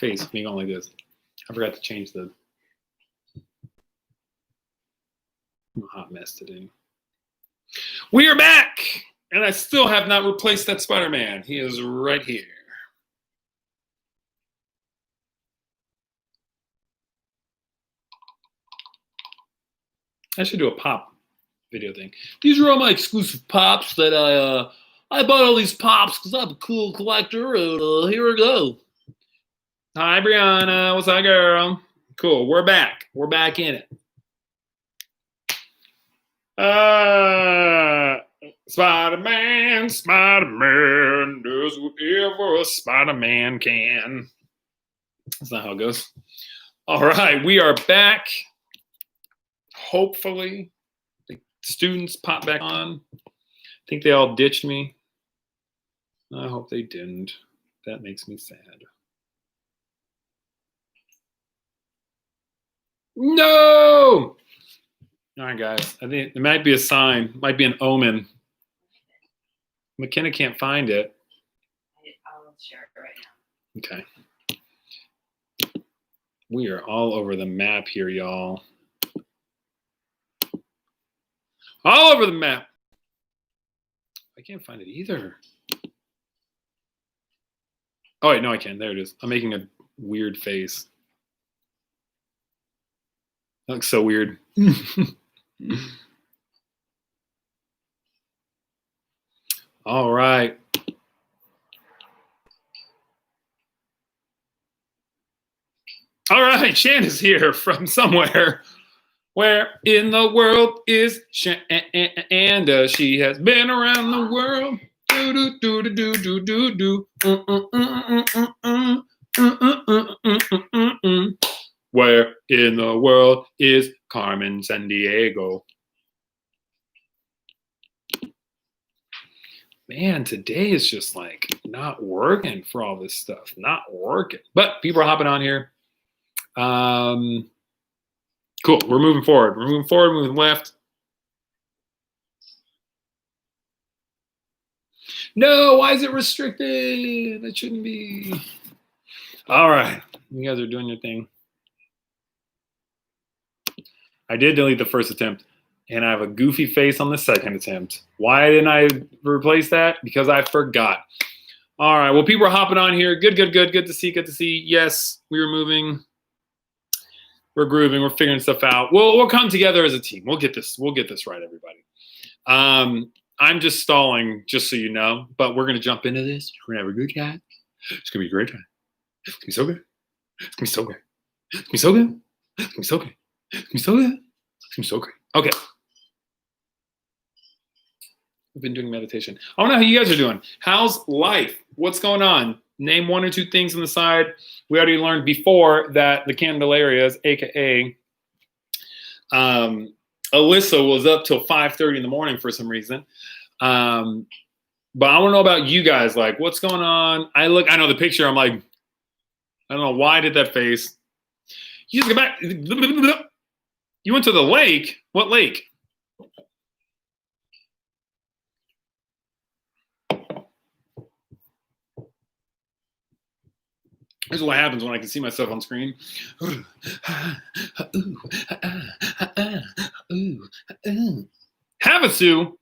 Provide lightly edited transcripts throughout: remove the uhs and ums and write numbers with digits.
face of me going like this. I forgot to change the. I'm a hot mess today. We are back, and I still have not replaced that Spider-Man. He is right here. I should do a pop video thing. These are all my exclusive pops that I bought all these pops because I'm a cool collector, and here we go. Hi, Brianna. What's up, girl? Cool. We're back. We're back in it. Spider-Man does whatever a Spider-Man can. That's not how it goes. All right, we are back. Hopefully, the students pop back on. I think they all ditched me. I hope they didn't. That makes me sad. No! All right, guys. I think it might be a sign. Might be an omen. McKenna can't find it. I'll share it right now. Okay. We are all over the map here, y'all. All over the map. I can't find it either. Oh, wait, no, I can. There it is. I'm making a weird face. That looks so weird. All right. All right, Shan is here from somewhere. Where in the world is Shanda? She has been around the world. Do do do do do do do. Where in the world is Carmen Sandiego? Man, today is just like not working for all this stuff. Not working. But people are hopping on here. Cool. We're moving forward. We're moving forward, moving left. No, why is it restricted? That shouldn't be. All right. You guys are doing your thing. I did delete the first attempt, and I have a goofy face on the second attempt. Why didn't I replace that? Because I forgot. All right. Well, people are hopping on here. Good, good, good. Good to see. Good to see. Yes, we were moving. We're grooving. We're figuring stuff out. We'll come together as a team. We'll get this. We'll get this right, everybody. I'm just stalling, just so you know. But we're gonna jump into this. We're gonna have a good time. It's gonna be a great time. It's gonna be so good. It's gonna be so good. It's gonna be so good. It's gonna be so good. It's gonna be so good. It's gonna be so great. Okay. I've been doing meditation. I want to know how you guys are doing. How's life? What's going on? Name one or two things on the side. We already learned before that the Candelarias, aka Alyssa, was up till 5:30 in the morning for some reason. But I want to know about you guys. Like, what's going on? I know the picture. I'm like, I don't know why I did that face. You just get back. You went to the lake. What lake? This is what happens when I can see myself on screen. Havasu.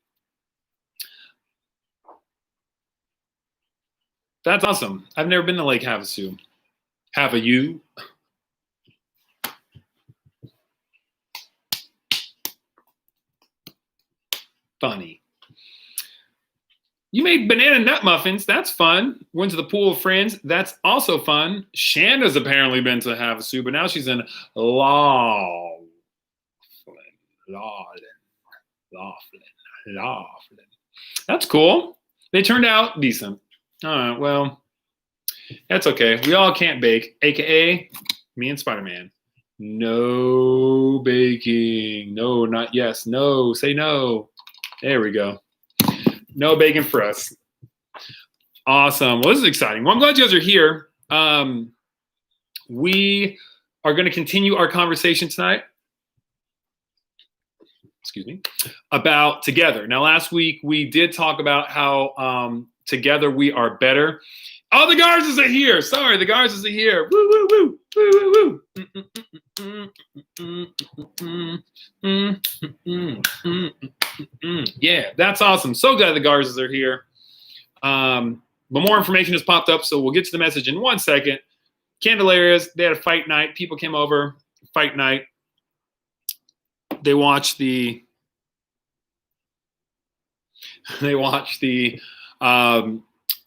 That's awesome. I've never been to Lake Havasu. Have a you? Funny. You made banana nut muffins. That's fun. Went to the pool of friends. That's also fun. Shanda's apparently been to Havasu, but now she's in Laughlin. That's cool. They turned out decent. All right, well, that's okay. We all can't bake, aka me and Spider-Man. No baking. No, not yes. No, say no. There we go. No bacon for us. Awesome. Well, this is exciting. Well, I'm glad you guys are here. We are going to continue our conversation tonight. Excuse me. About together. Now, last week we did talk about how together we are better. Oh, the Garzas are here. Sorry, the Garzas are here. Woo, woo, woo. Woo, woo, woo. Yeah, that's awesome. So glad the Garzas are here. But more information has popped up, so we'll get to the message in 1 second. Candelarias, they had a fight night. People came over, fight night. They watched the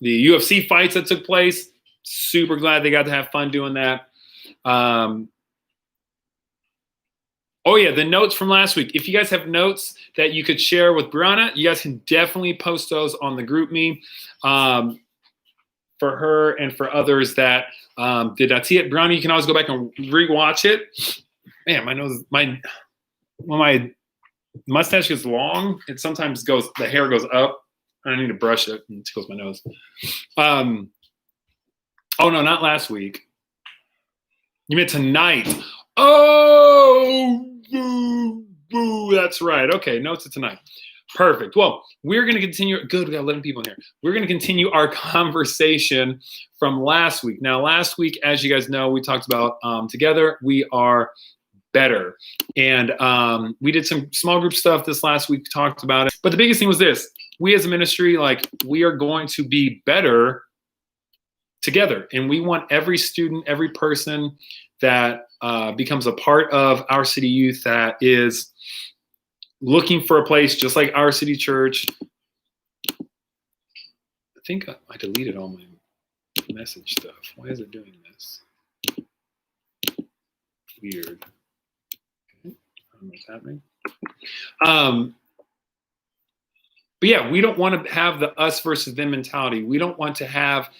UFC fights that took place. Super glad they got to have fun doing that. Oh yeah, the notes from last week. If you guys have notes that you could share with Brianna, you guys can definitely post those on the group me. For her and for others that did not see it. Brianna, you can always go back and rewatch it. Man, when my mustache gets long, it sometimes the hair goes up. I need to brush it and it tickles my nose. Oh no, not last week. You meant tonight. Oh, boo, boo, that's right. Okay, notes of tonight. Perfect. Well, we're going to continue. Good, we got 11 people in here. We're going to continue our conversation from last week. Now, last week, as you guys know, we talked about together, we are better. And we did some small group stuff this last week, talked about it. But the biggest thing was this. We as a ministry, we are going to be better together. And we want every student, every person that becomes a part of our city youth that is looking for a place just like our city church. I think I deleted all my message stuff. Why is it doing this? Weird. Okay. I don't know what's happening. But yeah, we don't want to have the us versus them mentality. We don't want to have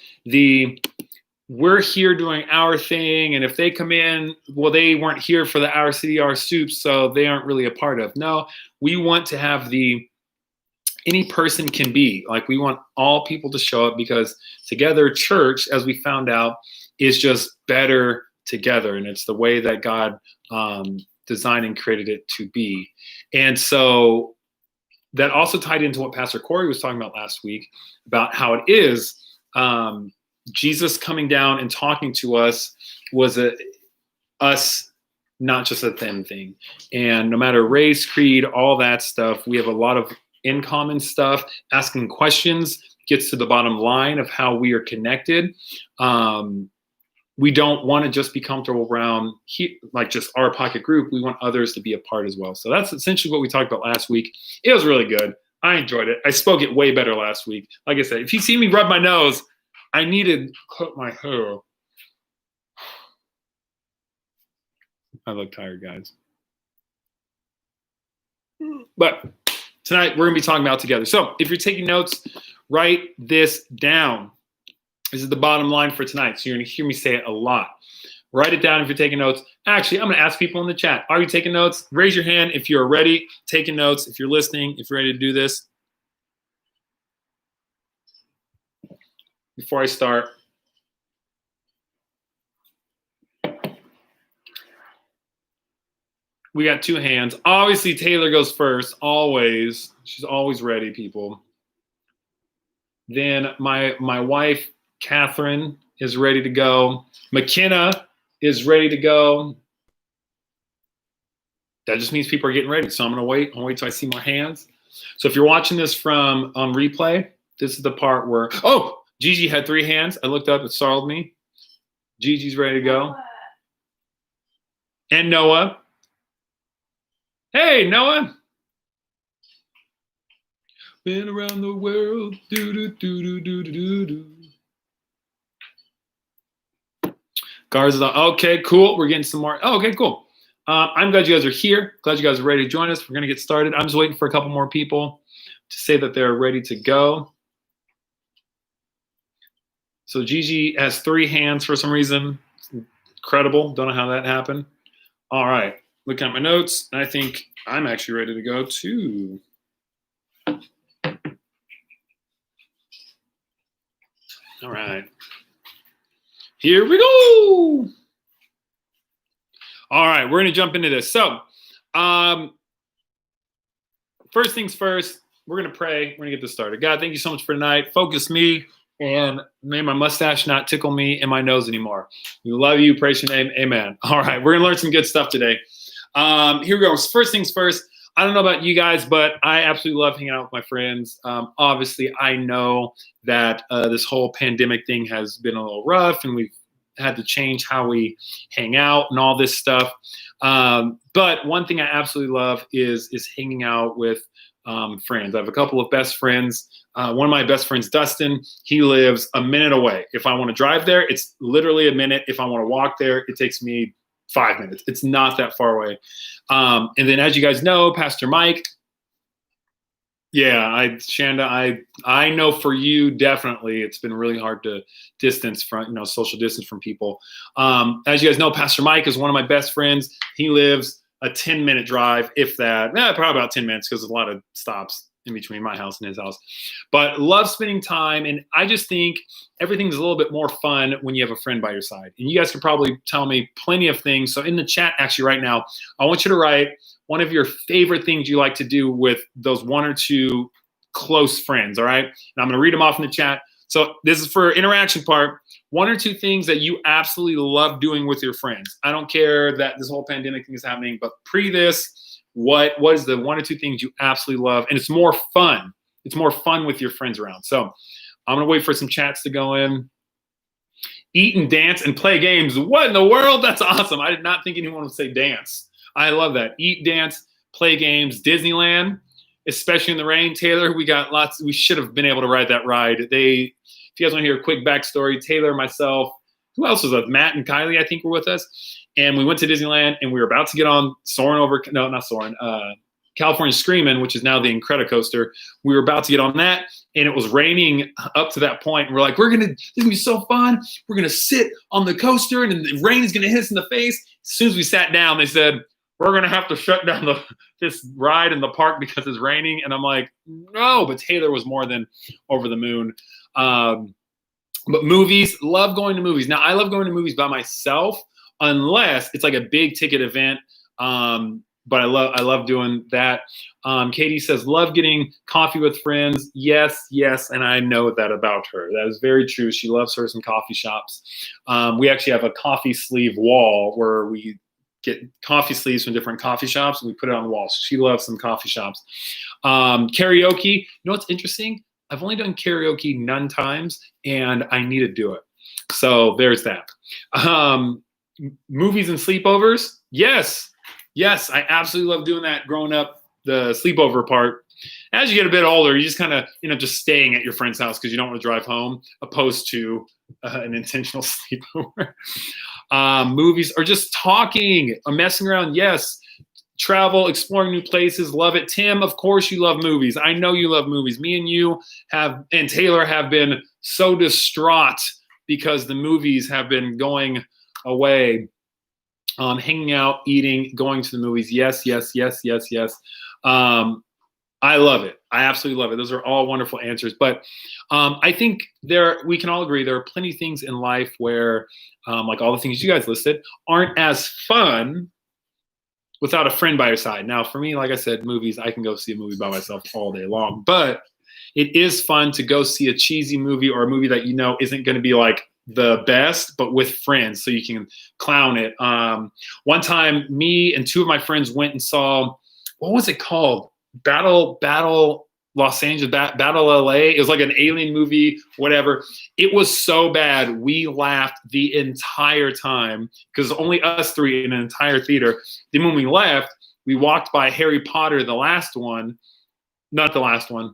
we're here doing our thing, and if they come in, well, they weren't here for the Our City, Our Soups, so they aren't really a part of. No, we want to have any person can be. We want all people to show up because together, church, as we found out, is just better together, and it's the way that God designed and created it to be. And so that also tied into what Pastor Corey was talking about last week about how it is Jesus coming down and talking to us was us, not just a them thing. And no matter race, creed, all that stuff, we have a lot of in common stuff. Asking questions gets to the bottom line of how we are connected. We don't want to just be comfortable around just our pocket group. We want others to be a part as well. So that's essentially what we talked about last week. It was really good. I enjoyed it. I spoke it way better last week. Like I said, if you see me rub my nose, I needed to cut my hair. I look tired, guys. But tonight, we're going to be talking about together. So if you're taking notes, write this down. This is the bottom line for tonight. So you're going to hear me say it a lot. Write it down if you're taking notes. Actually, I'm going to ask people in the chat. Are you taking notes? Raise your hand if you're ready, taking notes, if you're listening, if you're ready to do this. Before I start, we got 2 hands. Obviously, Taylor goes first, always. She's always ready, people. Then my wife, Catherine, is ready to go. McKenna is ready to go. That just means people are getting ready. So I'm going to wait. I'll wait till I see more hands. So if you're watching this from on replay, this is the part where, oh, Gigi had 3 hands. I looked up, it startled me. Gigi's ready to go. And Noah. Hey, Noah. Been around the world. Garza. Okay, cool. We're getting some more. Oh, okay, cool. I'm glad you guys are here. Glad you guys are ready to join us. We're going to get started. I'm just waiting for a couple more people to say that they're ready to go. So Gigi has 3 hands for some reason. Incredible. Don't know how that happened. All right. Looking at my notes. I think I'm actually ready to go too. All right. Here we go. All right. We're going to jump into this. So first things first, we're going to pray. We're going to get this started. God, thank you so much for tonight. Focus me. And may my mustache not tickle me in my nose anymore. We love you. Praise your name. Amen. All right. We're going to learn some good stuff today. Here we go. First things first. I don't know about you guys, but I absolutely love hanging out with my friends. Obviously, I know that this whole pandemic thing has been a little rough, and we've had to change how we hang out and all this stuff. But one thing I absolutely love is hanging out with friends. I have a couple of best friends. One of my best friends, Dustin, he lives a minute away. If I want to drive there, it's literally a minute. If I want to walk there, it takes me 5 minutes. It's not that far away. And then, as you guys know, Pastor Mike. Yeah, Shanda, I know for you, definitely, it's been really hard to distance from, social distance from people. As you guys know, Pastor Mike is one of my best friends. He lives a 10-minute drive, if that, probably about 10 minutes, because there's a lot of stops in between my house and his house. But love spending time, and I just think everything's a little bit more fun when you have a friend by your side. And you guys could probably tell me plenty of things. So in the chat, actually right now, I want you to write one of your favorite things you like to do with those one or two close friends, all right? And I'm going to read them off in the chat. So this is for interaction part. One or two things that you absolutely love doing with your friends. I don't care that this whole pandemic thing is happening, but pre this, what is the one or two things you absolutely love? And it's more fun. It's more fun with your friends around. So I'm going to wait for some chats to go in. Eat and dance and play games. What in the world? That's awesome. I did not think anyone would say dance. I love that. Eat, dance, play games. Disneyland, especially in the rain. Taylor, we got lots. We should have been able to ride that ride. If you guys want to hear a quick backstory, Taylor, myself, who else was with? Matt and Kylie, I think, were with us. And we went to Disneyland, and we were about to get on California Screamin', which is now the Incredicoaster. We were about to get on that, and it was raining up to that point. And we're like, this is going to be so fun. We're going to sit on the coaster, and the rain is going to hit us in the face. As soon as we sat down, they said, we're going to have to shut down this ride in the park because it's raining. And I'm like, no, but Taylor was more than over the moon. But movies, love going to movies. Now, I love going to movies by myself, unless it's like a big ticket event. But I love doing that. Katie says, love getting coffee with friends. Yes, and I know that about her. That is very true. She loves her some coffee shops. We actually have a coffee sleeve wall where we get coffee sleeves from different coffee shops, and we put it on the wall. So she loves some coffee shops. Karaoke. You know what's interesting? I've only done karaoke 9 times, and I need to do it. So there's that. Movies and sleepovers. Yes, I absolutely love doing that growing up, the sleepover part. As you get a bit older, you just kind of, just staying at your friend's house because you don't want to drive home, opposed to an intentional sleepover. Movies or just talking or messing around. Yes. Travel, exploring new places. Love it. Tim, of course you love movies. I know you love movies. Me and you and Taylor have been so distraught because the movies have been going away. Hanging out, eating, going to the movies. Yes. I love it. I absolutely love it. Those are all wonderful answers. But I think we can all agree there are plenty of things in life where, like all the things you guys listed, aren't as fun without a friend by your side. Now, for me, like I said, movies, I can go see a movie by myself all day long. But it is fun to go see a cheesy movie or a movie that isn't going to be like the best, but with friends, so you can clown it. One time, me and 2 of my friends went and saw, what was it called? Battle Los Angeles, Battle LA. It was like an alien movie, whatever. It was so bad. We laughed the entire time because only us 3 in an entire theater. Then when we left, we walked by Harry Potter, the last one, not the last one,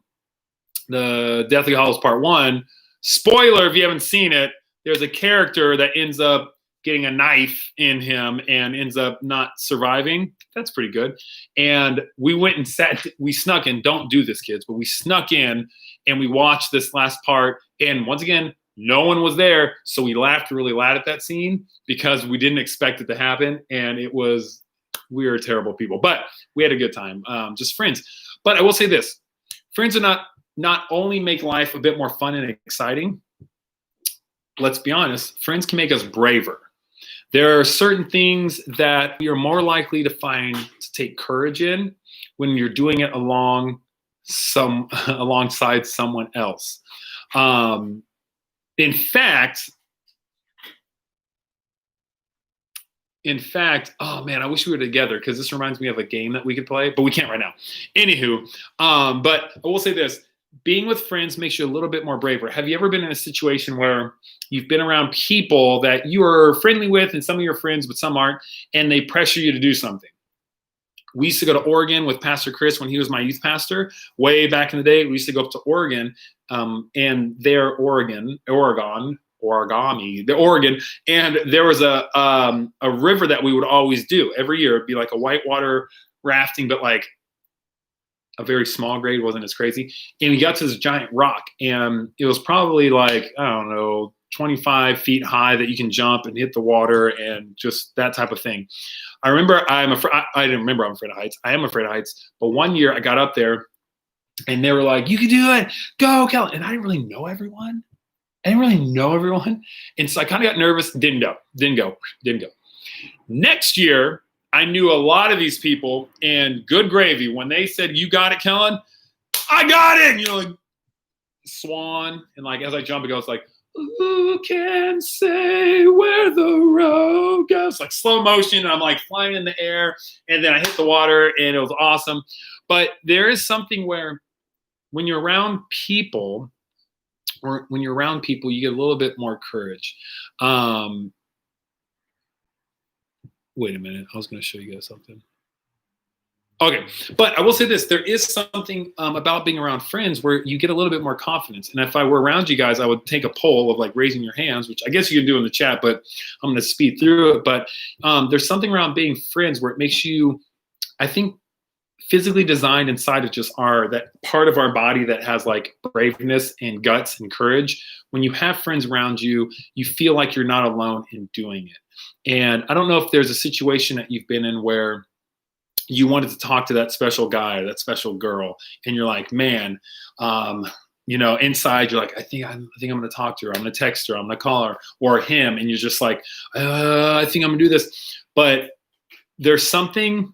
the Deathly Hallows Part 1. Spoiler if you haven't seen it, there's a character that ends up getting a knife in him and ends up not surviving. That's pretty good. And we went and we snuck in. Don't do this, kids, but we snuck in and we watched this last part. And once again, no one was there. So we laughed really loud at that scene because we didn't expect it to happen. And we were terrible people, but we had a good time. Just friends. But I will say this, friends are not only make life a bit more fun and exciting. Let's be honest, friends can make us braver. There are certain things that you're more likely to take courage in when you're doing it alongside someone else. In fact, oh man, I wish we were together because this reminds me of a game that we could play, but we can't right now. Anywho, but I will say this. Being with friends makes you a little bit more braver. Have you ever been in a situation where you've been around people that you are friendly with and some of your friends, but some aren't, and they pressure you to do something? We used to go to Oregon with Pastor Chris when he was my youth pastor way back in the day. We used to go up to Oregon, and there, Oregon, and there was a river that we would always do every year. It'd be like a whitewater rafting, but like a very small grade, wasn't as crazy. And we got to this giant rock, and it was probably like, I don't know, 25 feet high that you can jump and hit the water and just that type of thing. I remember I didn't remember I'm afraid of heights. I am afraid of heights. But one year I got up there and they were like, you can do it. Go, Kellen. And I didn't really know everyone. And so I kind of got nervous. Didn't go. Next year, I knew a lot of these people, and good gravy. When they said, you got it, Kellen, I got it. And, you know, like swan. And like, as I jump, it goes like, who can say where the road goes? Like slow motion. And I'm like flying in the air. And then I hit the water and it was awesome. But there is something where when you're around people, you get a little bit more courage. Wait a minute. I was going to show you guys something. Okay, but I will say this. There is something about being around friends where you get a little bit more confidence. And if I were around you guys, I would take a poll of like raising your hands, which I guess you can do in the chat, but I'm going to speed through it. But there's something around being friends where it makes you, I think, physically designed inside of just that part of our body that has like braveness and guts and courage. When you have friends around you, you feel like you're not alone in doing it. And I don't know if there's a situation that you've been in where you wanted to talk to that special guy, that special girl, and you're like, man, you know, inside you're like, I think I'm going to talk to her. I'm going to text her. I'm going to call her, or him. And you're just like, I think I'm going to do this. But there's something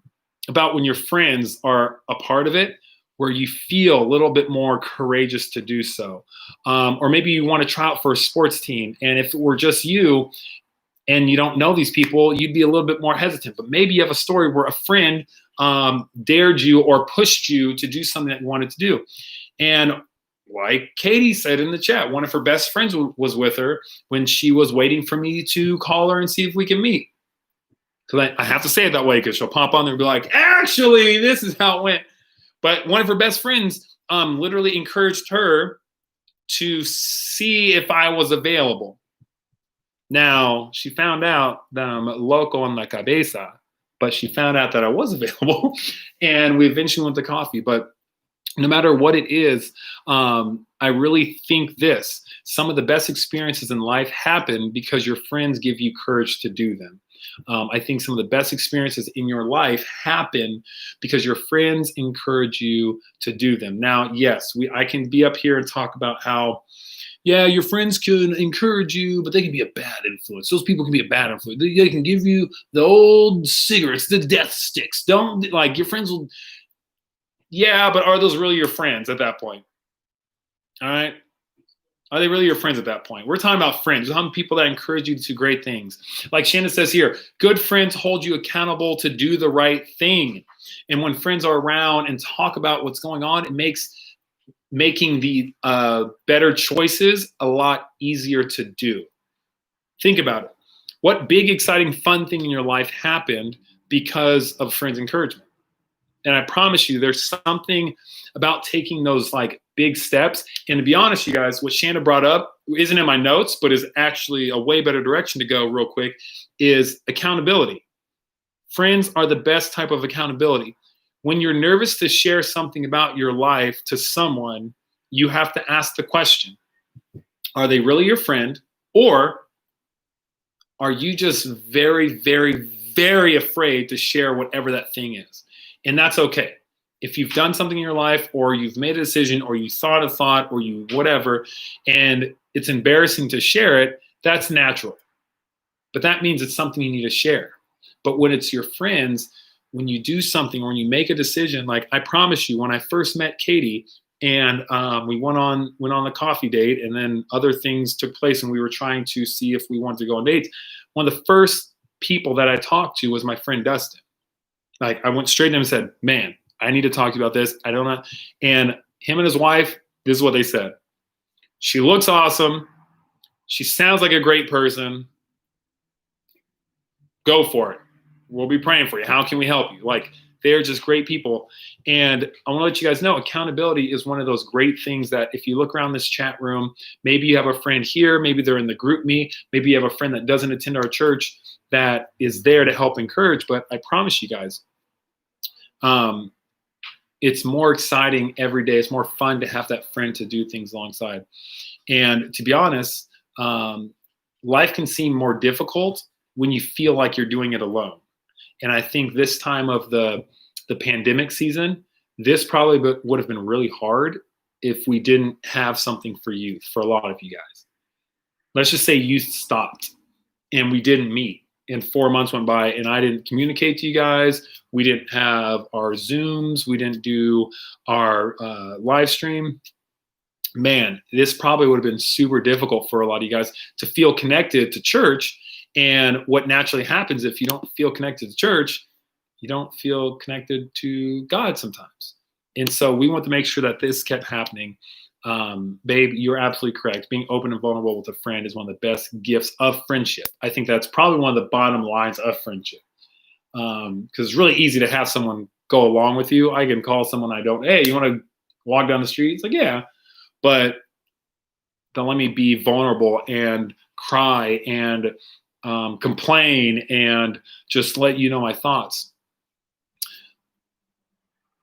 about when your friends are a part of it where you feel a little bit more courageous to do so. Or maybe you want to try out for a sports team. And if it were just you and you don't know these people, you'd be a little bit more hesitant. But maybe you have a story where a friend dared you or pushed you to do something that you wanted to do. And like Katie said in the chat, one of her best friends was with her when she was waiting for me to call her and see if we can meet. Because I have to say it that way because she'll pop on there and be like, actually, this is how it went. But one of her best friends literally encouraged her to see if I was available. Now, she found out that I'm loco en la cabeza, but she found out that I was available, and we eventually went to coffee. But no matter what it is, I really think this. Some of the best experiences in life happen because your friends give you courage to do them. I think some of the best experiences in your life happen because your friends encourage you to do them. Now, yes, I can be up here and talk about how, yeah, your friends can encourage you, but they can be a bad influence. Those people can be a bad influence. They can give you the old cigarettes, the death sticks. Don't, like, your friends will, yeah, but are those really your friends at that point? All right? Are they really your friends at that point? We're talking about friends. We're talking about people that encourage you to do great things. Like Shannon says here, good friends hold you accountable to do the right thing. And when friends are around and talk about what's going on, it makes making the better choices a lot easier to do. Think about it. What big, exciting, fun thing in your life happened because of friends' encouragement? And I promise you, there's something about taking those like big steps. And to be honest, you guys, what Shanna brought up isn't in my notes, but is actually a way better direction to go real quick, is accountability. Friends are the best type of accountability. When you're nervous to share something about your life to someone, you have to ask the question, are they really your friend? Or are you just very, very, very afraid to share whatever that thing is? And that's okay. If you've done something in your life, or you've made a decision, or you thought a thought, or you whatever, and it's embarrassing to share it, that's natural. But that means it's something you need to share. But when it's your friends, when you do something or when you make a decision, like I promise you, when I first met Katie And we went on the coffee date, and then other things took place, and we were trying to see if we wanted to go on dates. One of the first people that I talked to was my friend Dustin. Like, I went straight to him and said, man, I need to talk to you about this. I don't know. And him and his wife, this is what they said. She looks awesome. She sounds like a great person. Go for it. We'll be praying for you. How can we help you? Like, they're just great people. And I want to let you guys know, accountability is one of those great things that if you look around this chat room, maybe you have a friend here, maybe they're in the group me, maybe you have a friend that doesn't attend our church that is there to help encourage. But I promise you guys, it's more exciting every day. It's more fun to have that friend to do things alongside. And to be honest, life can seem more difficult when you feel like you're doing it alone. And I think this time of the pandemic season, this probably would have been really hard if we didn't have something for youth, for a lot of you guys. Let's just say youth stopped and we didn't meet. And 4 months went by and I didn't communicate to you guys. We didn't have our Zooms. We didn't do our live stream. Man, this probably would have been super difficult for a lot of you guys to feel connected to church. And what naturally happens if you don't feel connected to church, you don't feel connected to God sometimes. And so we want to make sure that this kept happening. Babe, you're absolutely correct. Being open and vulnerable with a friend is one of the best gifts of friendship. I think that's probably one of the bottom lines of friendship. Because it's really easy to have someone go along with you. I can call someone hey, you want to walk down the street? It's like, yeah. But don't let me be vulnerable and cry and complain and just let you know my thoughts.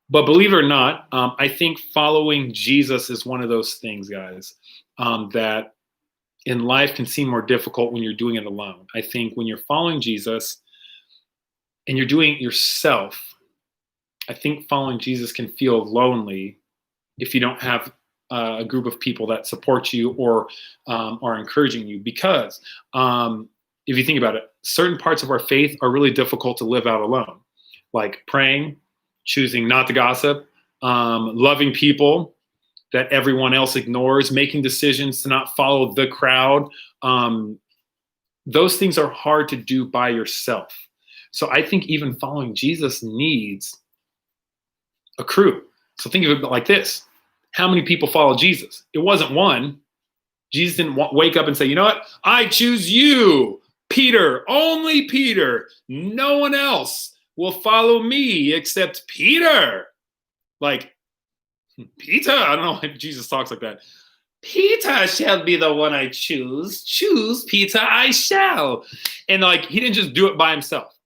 But believe it or not, I think following Jesus is one of those things, guys, that in life can seem more difficult when you're doing it alone. I think when you're following Jesus and you're doing it yourself, I think following Jesus can feel lonely if you don't have a group of people that support you or are encouraging you. Because if you think about it, certain parts of our faith are really difficult to live out alone, like praying, choosing not to gossip, loving people that everyone else ignores, making decisions to not follow the crowd. Those things are hard to do by yourself. So I think even following Jesus needs a crew. So think of it like this. How many people follow Jesus? It wasn't one. Jesus didn't wake up and say, you know what? I choose you, Peter, only Peter. No one else will follow me except Peter. Like, Peter? I don't know if Jesus talks like that. Peter shall be the one I choose. Choose Peter I shall. And like, he didn't just do it by himself.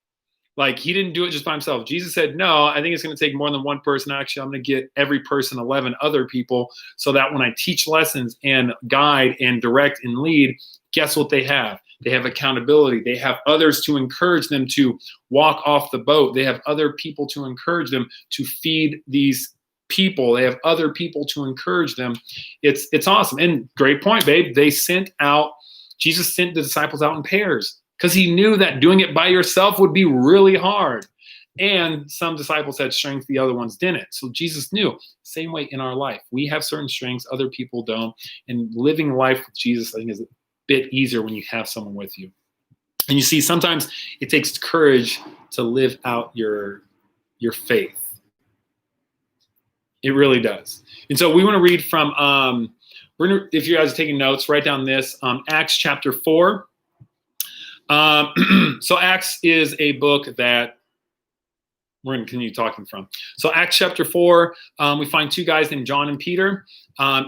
Like, he didn't do it just by himself. Jesus said, no, I think it's going to take more than one person. Actually, I'm going to get every person 11 other people so that when I teach lessons and guide and direct and lead, guess what they have? They have accountability. They have others to encourage them to walk off the boat. They have other people to encourage them to feed these people. They have other people to encourage them. It's awesome. And great point, babe. Jesus sent the disciples out in pairs, because he knew that doing it by yourself would be really hard. And some disciples had strength, the other ones didn't. So Jesus knew. Same way in our life. We have certain strengths, other people don't. And living life with Jesus, I think, is a bit easier when you have someone with you. And you see, sometimes it takes courage to live out your faith. It really does. And so we want to read from, if you guys are taking notes, write down this, Acts chapter 4. So Acts is a book that we're going to continue talking from. So Acts chapter 4, we find two guys named John and Peter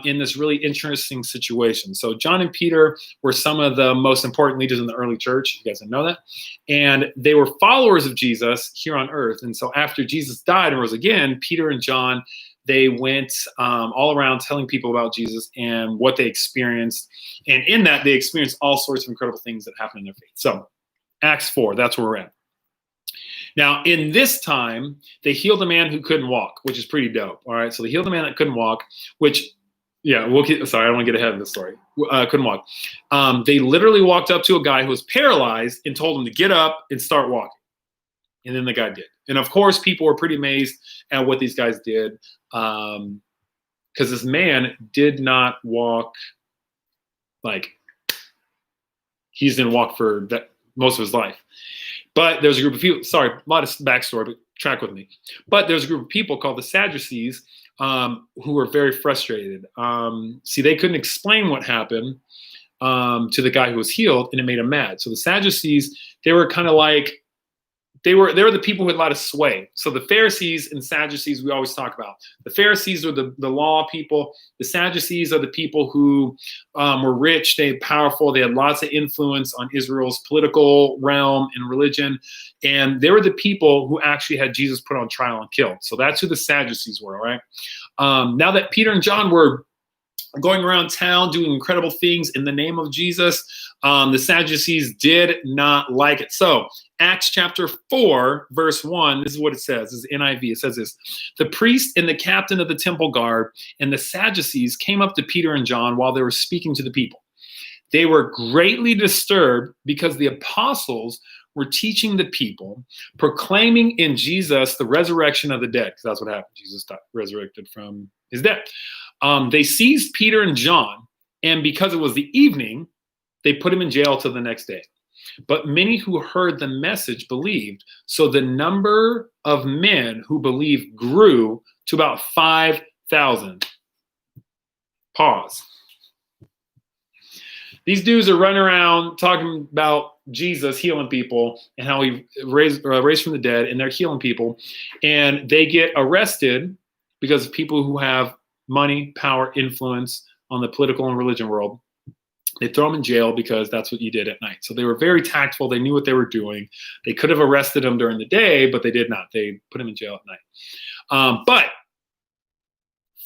in this really interesting situation. So John and Peter were some of the most important leaders in the early church. You guys didn't know that. And they were followers of Jesus here on earth. And so after Jesus died and rose again, Peter and John, they went all around telling people about Jesus and what they experienced. And in that, they experienced all sorts of incredible things that happened in their faith. So Acts 4, that's where we're at. Now, in this time, they healed a man who couldn't walk, which is pretty dope. All right, so they healed a man that couldn't walk, which, sorry, I don't want to get ahead of the story. Couldn't walk. They literally walked up to a guy who was paralyzed and told him to get up and start walking. And then the guy did. And of course, people were pretty amazed at what these guys did. because this man did not walk like he didn't walk for that most of his life. But there's a group of people, sorry, a lot of backstory, but track with me. But there's a group of people called the Sadducees who were very frustrated. See, they couldn't explain what happened to the guy who was healed, and it made him mad. So the Sadducees, they were kind of like, they were the people who had a lot of sway. So the Pharisees and Sadducees we always talk about. The Pharisees are the law people. The Sadducees are the people who were rich, they had powerful, they had lots of influence on Israel's political realm and religion. And they were the people who actually had Jesus put on trial and killed. So that's who the Sadducees were, all right? Now that Peter and John were going around town doing incredible things in the name of Jesus, the Sadducees did not like it. So Acts chapter 4, verse 1, this is what it says. This is NIV. It says this: the priest and the captain of the temple guard and the Sadducees came up to Peter and John while they were speaking to the people. They were greatly disturbed because the apostles were teaching the people, proclaiming in Jesus the resurrection of the dead, because that's what happened. Jesus got resurrected from his death. They seized Peter and John, and because it was the evening, they put him in jail till the next day. But many who heard the message believed, so the number of men who believed grew to about 5,000. Pause. These dudes are running around talking about Jesus healing people and how he raised from the dead, and they're healing people. And they get arrested because of people who have money, power, influence on the political and religion world. They throw them in jail because that's what you did at night. So they were very tactful. They knew what they were doing. They could have arrested him during the day, but they did not. They put him in jail at night. But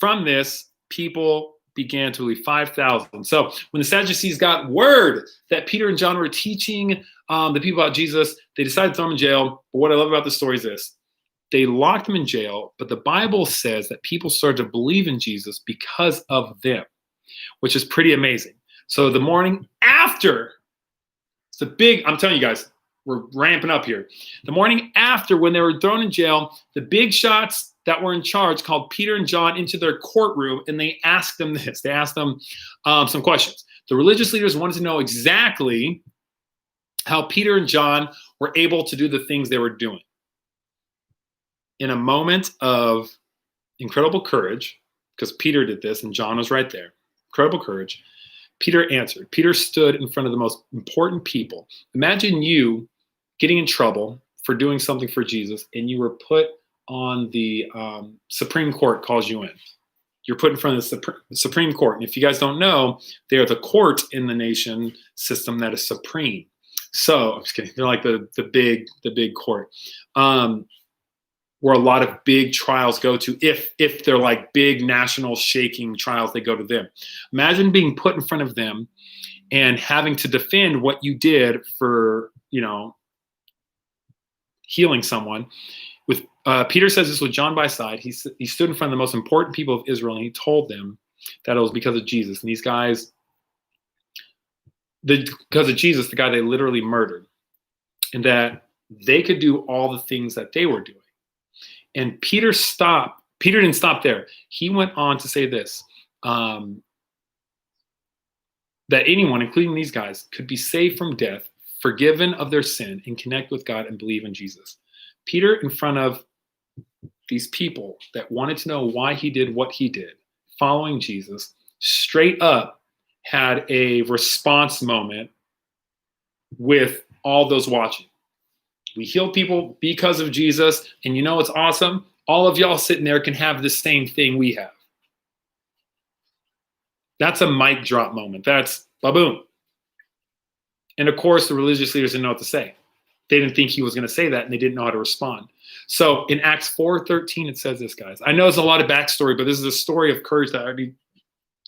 from this, people began to believe, 5,000. So when the Sadducees got word that Peter and John were teaching the people about Jesus, they decided to throw him in jail. But what I love about the story is this: they locked him in jail, but the Bible says that people started to believe in Jesus because of them, which is pretty amazing. So the morning after, it's a big, I'm telling you guys, we're ramping up here. The morning after, when they were thrown in jail, the big shots that were in charge called Peter and John into their courtroom, and they asked them this. They asked them some questions. The religious leaders wanted to know exactly how Peter and John were able to do the things they were doing. In a moment of incredible courage, because Peter did this and John was right there, incredible courage, Peter answered. Peter stood in front of the most important people. Imagine you getting in trouble for doing something for Jesus, and you were put on the Supreme Court calls you in. You're put in front of the Supreme Court. And if you guys don't know, they are the court in the nation system that is supreme. So I'm just kidding. They're like the big court. Where a lot of big trials go to, if they're like big national shaking trials, they go to them. Imagine being put in front of them and having to defend what you did for, healing someone. With Peter says this with John by his side. He stood in front of the most important people of Israel, and he told them that it was because of Jesus. And these guys, because of Jesus, the guy they literally murdered, and that they could do all the things that they were doing. And Peter stopped. Peter didn't stop there. He went on to say this, that anyone, including these guys, could be saved from death, forgiven of their sin, and connect with God and believe in Jesus. Peter, in front of these people that wanted to know why he did what he did, following Jesus, straight up had a response moment with all those watching. We heal people because of Jesus, and you know what's awesome? All of y'all sitting there can have the same thing we have. That's a mic drop moment. That's ba-boom. And of course, the religious leaders didn't know what to say. They didn't think he was going to say that, and they didn't know how to respond. So in Acts 4:13, it says this, guys. I know it's a lot of backstory, but this is a story of courage that I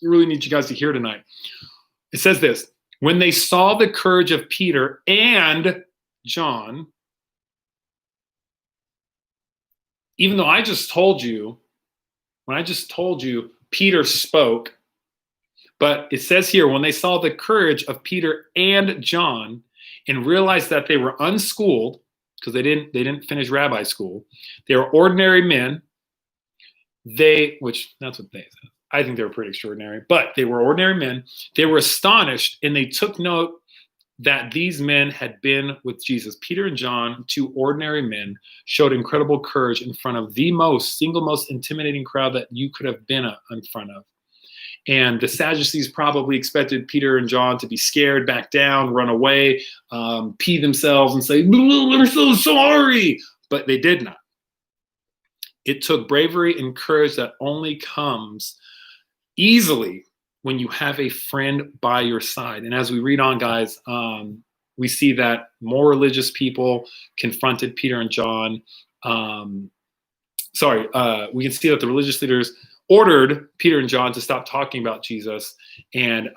really need you guys to hear tonight. It says this: when they saw the courage of Peter and John, even though I just told you, Peter spoke, but it says here, when they saw the courage of Peter and John and realized that they were unschooled, because they didn't finish rabbi school, they were ordinary men, which that's what they said. I think they were pretty extraordinary, but they were ordinary men. They were astonished, and they took note that these men had been with Jesus. Peter and John, two ordinary men, showed incredible courage in front of the single most intimidating crowd that you could have been in front of. And the Sadducees probably expected Peter and John to be scared, back down, run away, pee themselves and say, "We're so sorry." But they did not. It took bravery and courage that only comes easily when you have a friend by your side. And as we read on, guys, we see that more religious people confronted Peter and John. We can see that the religious leaders ordered Peter and John to stop talking about Jesus. And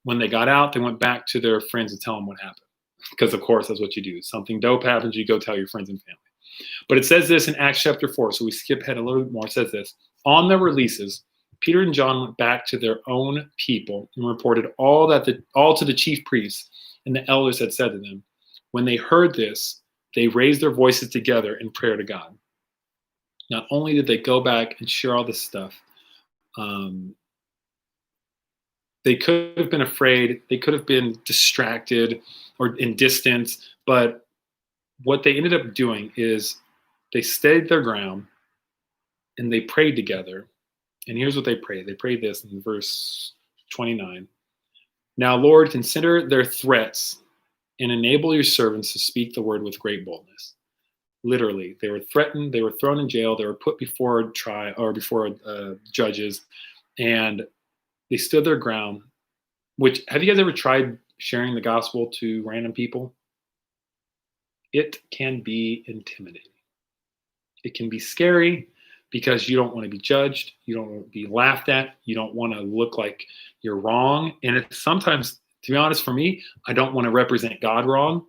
when they got out, they went back to their friends to tell them what happened. Because, of course, that's what you do. Something dope happens, you go tell your friends and family. But it says this in Acts chapter 4. So we skip ahead a little bit more. It says this. On their releases, Peter and John went back to their own people and reported all to the chief priests, and the elders had said to them. When they heard this, they raised their voices together in prayer to God. Not only did they go back and share all this stuff, they could have been afraid, they could have been distracted or in distance, but what they ended up doing is they stayed their ground and they prayed together. And here's what they prayed. They prayed this in verse 29. Now, Lord, consider their threats and enable your servants to speak the word with great boldness. Literally, they were threatened, they were thrown in jail, they were put before trial or before judges, and they stood their ground. Which, have you guys ever tried sharing the gospel to random people? It can be intimidating. It can be scary because you don't want to be judged, you don't want to be laughed at, you don't want to look like you're wrong. And it's sometimes, to be honest, for me, I don't want to represent God wrong.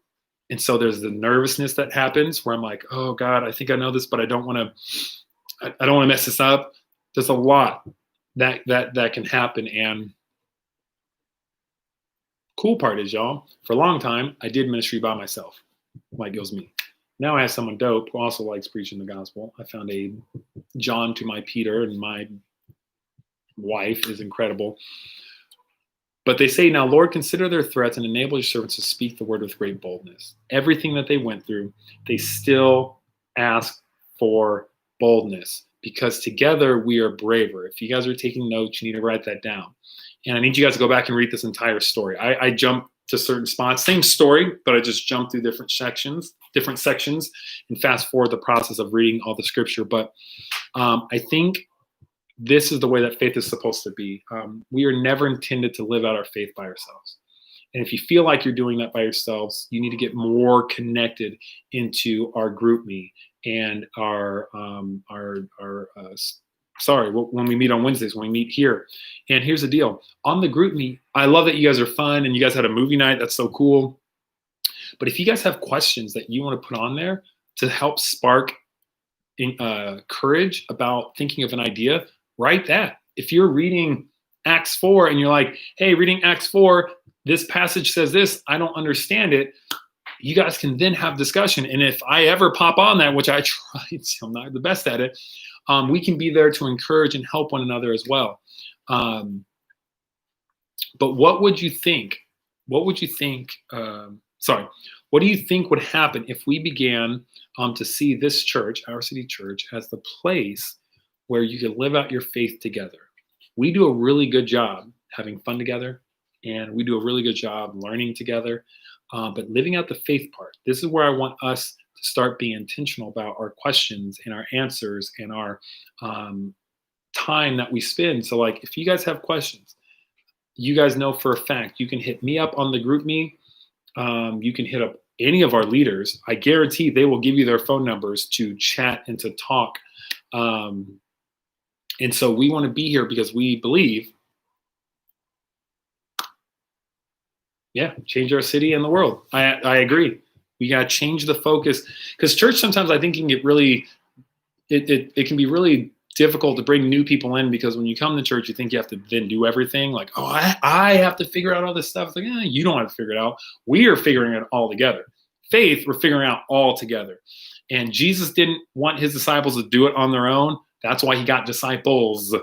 And so there's the nervousness that happens where I'm like, oh God, I think I know this, but I don't want to mess this up. There's a lot that can happen. And cool part is, y'all, for a long time, I did ministry by myself. Like it was me. Now I have someone dope who also likes preaching the gospel. I found a John to my Peter, and my wife is incredible. But they say, now, Lord, consider their threats and enable your servants to speak the word with great boldness. Everything that they went through, they still ask for boldness because together we are braver. If you guys are taking notes, you need to write that down. And I need you guys to go back and read this entire story. I jumped to certain spots, same story, but I just jumped through different sections, and fast forward the process of reading all the scripture. But I think this is the way that faith is supposed to be. We are never intended to live out our faith by ourselves. And if you feel like you're doing that by yourselves, you need to get more connected into our group me and when we meet on Wednesdays, when we meet here. And here's the deal. On the group me, I love that you guys are fun and you guys had a movie night. That's so cool. But if you guys have questions that you want to put on there to help spark courage about thinking of an idea, write that. If you're reading Acts 4 and you're like, hey, reading Acts 4, this passage says this, I don't understand it. You guys can then have discussion. And if I ever pop on that, which I tried, I'm not the best at it, we can be there to encourage and help one another as well. But what would you think? What do you think would happen if we began to see this church, Our City Church, as the place where you can live out your faith together? We do a really good job having fun together, and we do a really good job learning together. But living out the faith part, this is where I want us to start being intentional about our questions and our answers and our time that we spend. So like, if you guys have questions, you guys know for a fact, you can hit me up on the group me. You can hit up any of our leaders. I guarantee they will give you their phone numbers to chat and to talk. And so we want to be here because we believe, change our city and the world. I agree. We got to change the focus, because church sometimes I think can get really, it can be really difficult to bring new people in, because when you come to church, you think you have to then do everything. Like, oh, I have to figure out all this stuff. It's like, you don't have to figure it out. We are figuring it all together. Faith, we're figuring out all together. And Jesus didn't want his disciples to do it on their own. That's why he got disciples.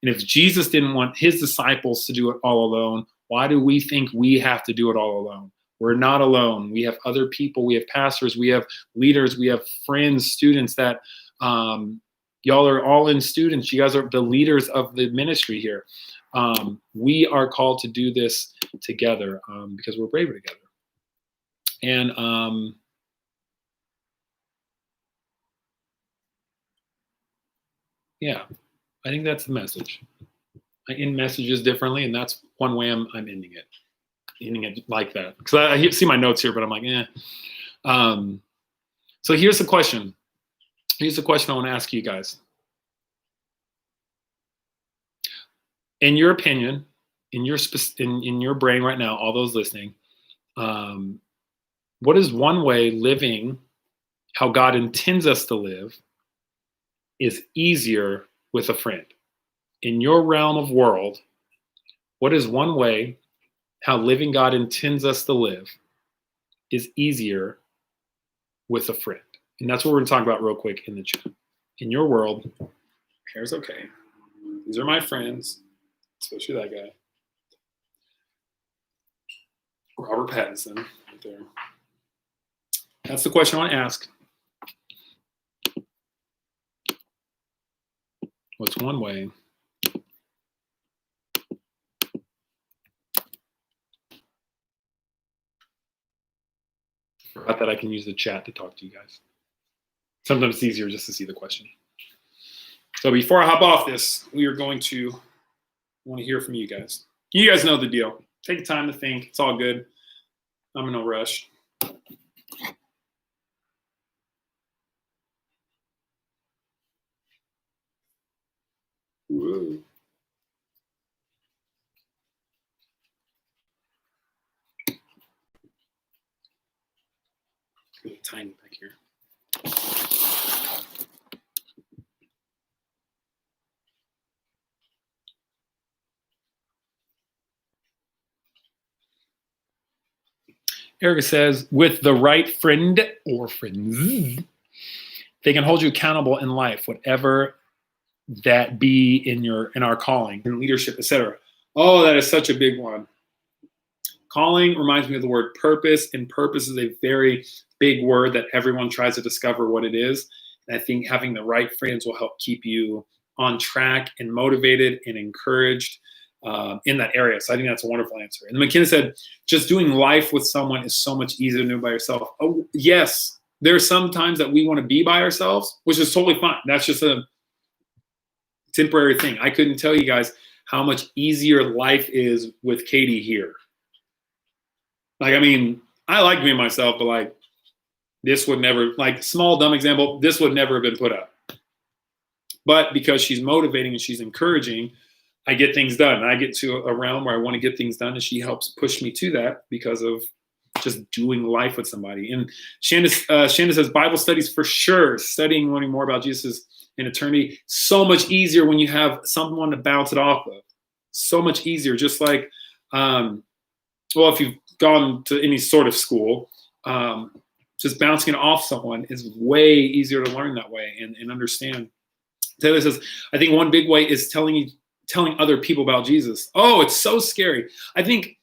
And if Jesus didn't want his disciples to do it all alone, why do we think we have to do it all alone? We're not alone. We have other people. We have pastors. We have leaders. We have friends, students that y'all are all in students. You guys are the leaders of the ministry here. We are called to do this together because we're braver together. And yeah, I think that's the message. I end messages differently, and that's one way I'm ending it like that. Because I see my notes here, but I'm like, so here's the question. Here's the question I want to ask you guys. In your opinion, in your brain right now, all those listening, what is one way living how God intends us to live is easier with a friend? In your realm of world, what is one way how living God intends us to live is easier with a friend? And that's what we're going to talk about real quick in the chat. In your world, hair's okay. These are my friends, especially that guy. Robert Pattinson, right there. That's the question I want to ask. What's one way forgot that I can use the chat to talk to you guys. Sometimes it's easier just to see the question. So before I hop off this, we are going to want to hear from you guys. You guys know the deal. Take time to think. It's all good. I'm in no rush. Whoa. It's a little tiny back here. Erica says, with the right friend or friends, they can hold you accountable in life, whatever that be in our calling, in leadership, etc. Oh, that is such a big one. Calling reminds me of the word purpose, and purpose is a very big word that everyone tries to discover what it is. And I think having the right friends will help keep you on track and motivated and encouraged in that area. So I think that's a wonderful answer. And McKenna said, just doing life with someone is so much easier than doing by yourself. Oh, yes. There are some times that we want to be by ourselves, which is totally fine. That's just a temporary thing. I couldn't tell you guys how much easier life is with Katie here. Like, I mean, I like being myself, but like, this would never, like, small, dumb example, this would never have been put up. But because she's motivating and she's encouraging, I get things done. And I get to a realm where I want to get things done, and she helps push me to that because of just doing life with somebody. And Shanda says, Bible studies for sure. Studying, learning more about Jesus in eternity. So much easier when you have someone to bounce it off of. So much easier. Just like, well, if you've gone to any sort of school, just bouncing it off someone is way easier to learn that way and understand. Taylor says, I think one big way is telling other people about Jesus. Oh, it's so scary. I think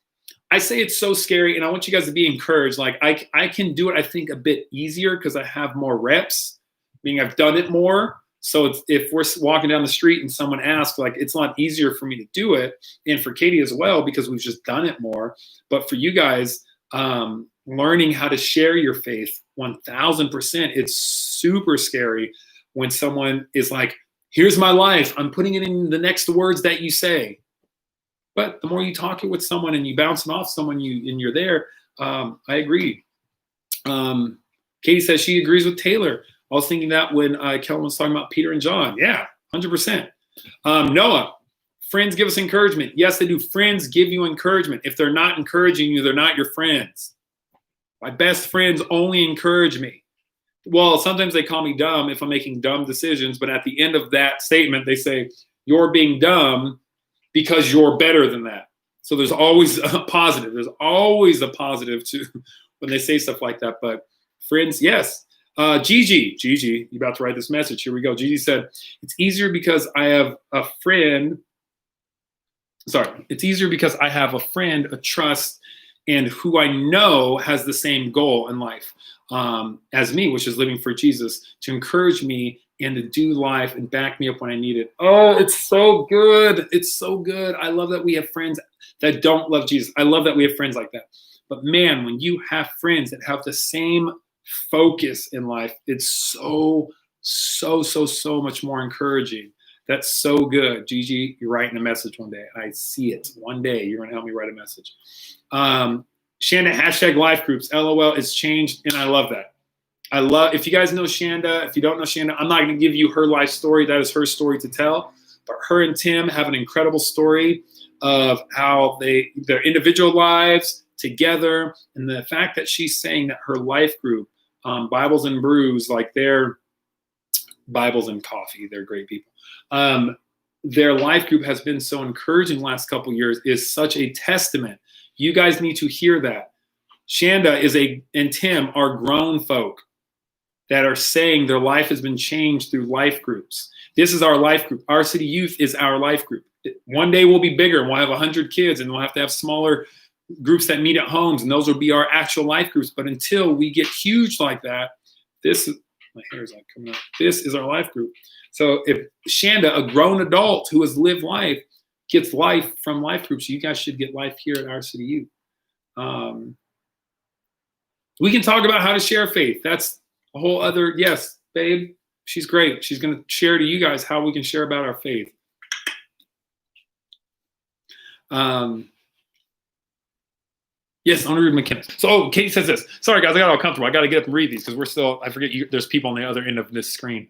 I say it's so scary, and I want you guys to be encouraged. Like, I can do it, I think, a bit easier because I have more reps, meaning I've done it more. So if we're walking down the street and someone asks, like, it's a lot easier for me to do it, and for Katie as well, because we've just done it more. But for you guys, learning how to share your faith 1000%, it's super scary when someone is like, here's my life, I'm putting it in the next words that you say. But the more you talk it with someone and you bounce it off someone, and you're there, I agree. Katie says she agrees with Taylor. I was thinking that when Kellen was talking about Peter and John. Yeah, 100%. Noah, friends give us encouragement. Yes, they do. Friends give you encouragement. If they're not encouraging you, they're not your friends. My best friends only encourage me. Well, sometimes they call me dumb if I'm making dumb decisions, but at the end of that statement, they say, you're being dumb because you're better than that. So there's always a positive. There's always a positive to when they say stuff like that. But friends, yes. Gigi, you about to write this message. Here we go. Gigi said, it's easier because I have a friend sorry, it's easier because I have a friend, a trust, and who I know has the same goal in life as me, which is living for Jesus, to encourage me and to do life and back me up when I need it. Oh, it's so good. It's so good. I love that we have friends that don't love Jesus. I love that we have friends like that. But man, when you have friends that have the same focus in life, it's so much more encouraging. That's so good. Gigi, you're writing a message one day. I see it. One day you're going to help me write a message. Shanda, hashtag life groups. LOL, it's changed, and I love that. If you guys know Shanda, if you don't know Shanda, I'm not going to give you her life story. That is her story to tell. But her and Tim have an incredible story of how their individual lives together, and the fact that she's saying that her life group, Bibles and Brews, like their Bibles and coffee, they're great people. Their life group has been so encouraging the last couple years, is such a testament. You guys need to hear that. Shanda and Tim are grown folk that are saying their life has been changed through life groups. This is our life group. Our City Youth is our life group. One day we'll be bigger and we'll have 100 kids and we'll have to have smaller groups that meet at homes, and those will be our actual life groups. But until we get huge like that, my hair is like coming out. This is our life group. So if Shanda, a grown adult who has lived life, gets life from life groups, you guys should get life here at our City Youth. We can talk about how to share faith. That's a whole other, yes, babe, she's great. She's going to share to you guys how we can share about our faith. Yes, I want to read McKenna. So, Katie says this. Sorry, guys, I got all comfortable. I got to get up and read these because I forget there's people on the other end of this screen.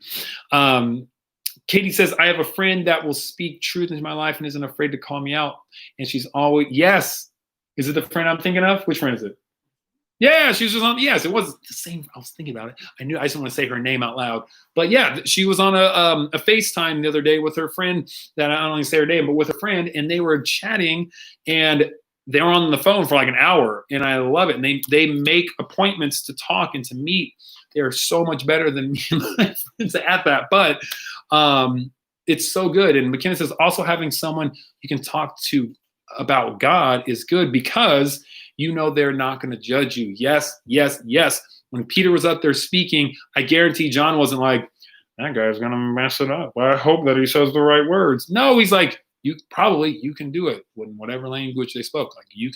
Katie says, I have a friend that will speak truth into my life and isn't afraid to call me out. And she's always, yes. Is it the friend I'm thinking of? Which friend is it? Yeah, she was just on, yes, it was the same. I was thinking about it. I just don't want to say her name out loud. But yeah, she was on a FaceTime the other day with her friend that I don't want to say her name, but with a friend, and they were chatting, and they were on the phone for like an hour, and I love it. And they make appointments to talk and to meet. They're so much better than me and my friends at that. But it's so good. And McKenna says also having someone you can talk to about God is good because you know they're not going to judge you. Yes, yes, yes. When Peter was up there speaking, I guarantee John wasn't like, that guy's going to mess it up. Well, I hope that he says the right words. No, he's like, you can do it in whatever language they spoke. Like you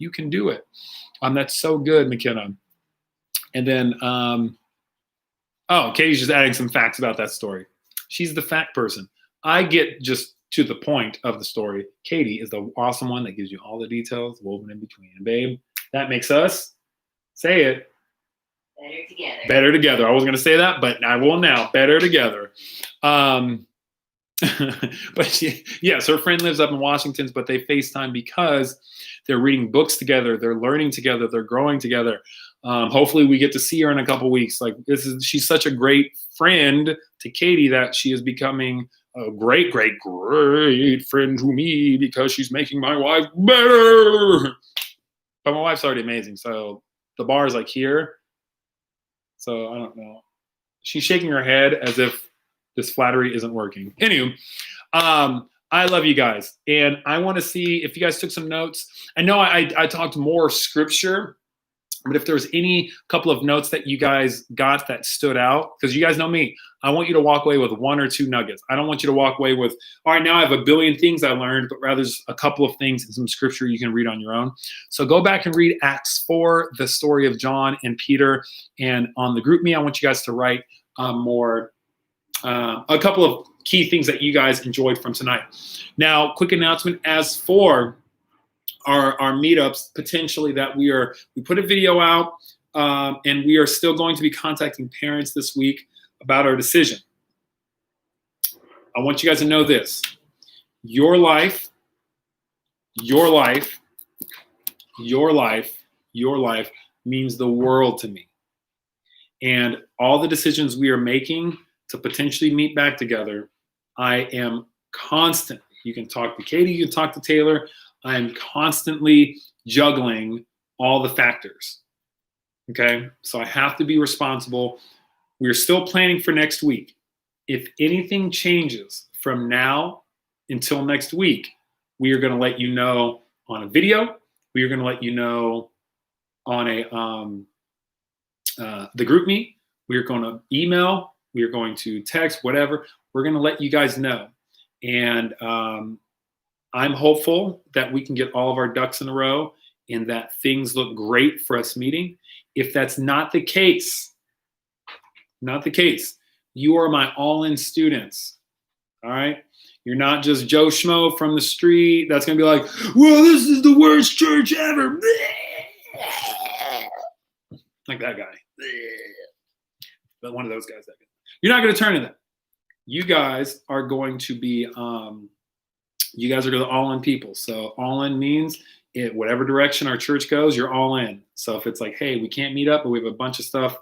can do it. That's so good, McKenna. And then, Katie's just adding some facts about that story. She's the fact person. I get just to the point of the story. Katie is the awesome one that gives you all the details woven in between. And babe, that makes us, say it, better together. Better together. I wasn't going to say that, but I will now. Better together. But yes, her friend lives up in Washington, but they FaceTime because they're reading books together. They're learning together. They're growing together. Hopefully we get to see her in a couple weeks. She's such a great friend to Katie that she is becoming a great friend to me because she's making my wife better. But my wife's already amazing. So the bar is like here. So I don't know. She's shaking her head as if this flattery isn't working. Anywho, I love you guys. And I want to see if you guys took some notes. I know I talked more scripture, but if there's any couple of notes that you guys got that stood out, because you guys know me, I want you to walk away with one or two nuggets. I don't want you to walk away with, all right, now I have a billion things I learned, but rather just a couple of things in some scripture you can read on your own. So go back and read Acts 4, the story of John and Peter. And on the group me, I want you guys to write a couple of key things that you guys enjoyed from tonight. Now, quick announcement as for our meetups, potentially that we put a video out, and we are still going to be contacting parents this week about our decision. I want you guys to know this. Your life means the world to me. And all the decisions we are making to potentially meet back together, I am constantly, you can talk to Katie, you can talk to Taylor, I am constantly juggling all the factors. Okay, so I have to be responsible. We're still planning for next week. If anything changes from now until next week, we are going to let you know on a video. We are going to let you know on the group meet. We are going to email. We are going to text, whatever. We're going to let you guys know. And I'm hopeful that we can get all of our ducks in a row and that things look great for us meeting. If that's not the case, you are my all-in students. All right? You're not just Joe Schmo from the street that's going to be like, well, this is the worst church ever. Like that guy. But one of those guys. You're not going to turn to that. You guys are going to be, you guys are the all-in people. So all-in means whatever direction our church goes, you're all in. So if it's like, hey, we can't meet up, but we have a bunch of stuff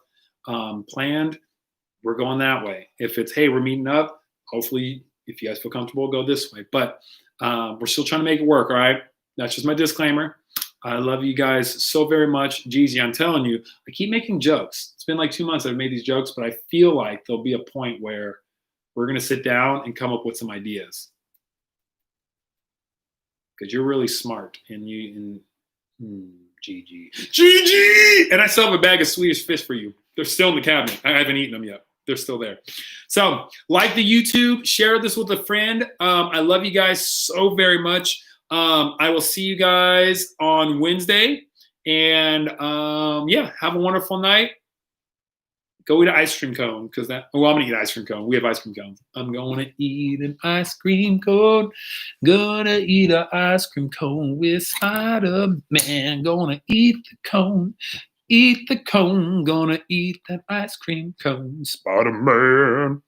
planned, we're going that way. If it's, hey, we're meeting up, hopefully, if you guys feel comfortable, go this way. But we're still trying to make it work, all right? That's just my disclaimer. I love you guys so very much. Jeezy, I'm telling you, I keep making jokes. It's been like 2 months I've made these jokes, but I feel like there'll be a point where we're going to sit down and come up with some ideas. Because you're really smart. And GG. And I still have a bag of Swedish fish for you. They're still in the cabinet. I haven't eaten them yet. They're still there. So like the YouTube, share this with a friend. I love you guys so very much. I will see you guys on Wednesday. And yeah, have a wonderful night. Go eat an ice cream cone because I'm going to eat ice cream cone. We have ice cream cones. I'm going to eat an ice cream cone. Gonna eat an ice cream cone with Spider-Man. Gonna eat the cone. Eat the cone, gonna eat that ice cream cone, Spider-Man.